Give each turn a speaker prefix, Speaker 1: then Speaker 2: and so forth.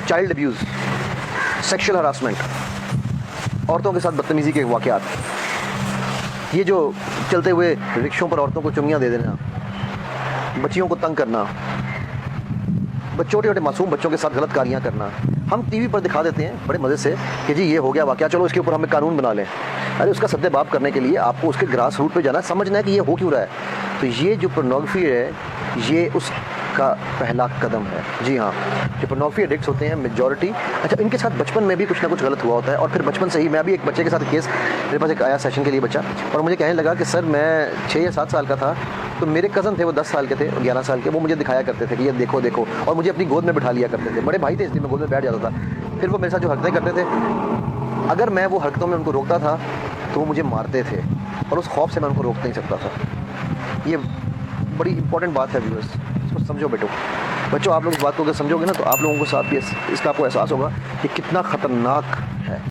Speaker 1: Child abuse, sexual harassment, औरतों के साथ बदतमीज़ी के वाक़यात, ये जो चलते हुए रिक्शों पर औरतों को चुम्मियाँ दे देना, बच्चियों को तंग करना, छोटे छोटे मासूम बच्चों के साथ गलत कारियाँ करना, हम टीवी पर दिखा देते हैं बड़े मज़े से कि जी ये हो गया वाक़या, चलो इसके ऊपर हमें कानून बना लें। अरे उसका सद्देबाप करने के लिए आपको उसके ग्रास रूट पे जाना है, समझना है कि ये हो क्यों रहा है। तो ये जो पोर्नोग्राफी है, ये उसका पहला कदम है। जी हाँ, जो पोर्नोग्राफी एडिक्ट्स होते हैं मेजॉरिटी, अच्छा इनके साथ बचपन में भी कुछ ना कुछ गलत हुआ होता है, और फिर बचपन से ही मैं भी एक बच्चे के साथ केस, मेरे पास एक आया सेशन के लिए बच्चा, और मुझे कहने लगा कि सर मैं 6 या 7 साल का था, तो मेरे कज़न थे, वो 10 साल के थे, 11 साल के, वो मुझे दिखाया करते थे कि ये देखो देखो, और मुझे अपनी गोद में बिठा लिया करते थे। बड़े भाई थे इसलिए मैं गोद में बैठ जाता था। फिर वो मेरे साथ जो हरकतें करते थे, अगर मैं वो हरकतों में उनको रोकता था तो वो मुझे मारते थे, और उस खौफ से मैं उनको रोक नहीं सकता था। ये बड़ी इंपॉर्टेंट बात है व्यूअर्स, इसको समझो बच्चों। आप लोग इस बात को अगर समझोगे ना, तो आप लोगों को साथ भी इसका आपको एहसास होगा कि कितना ख़तरनाक है।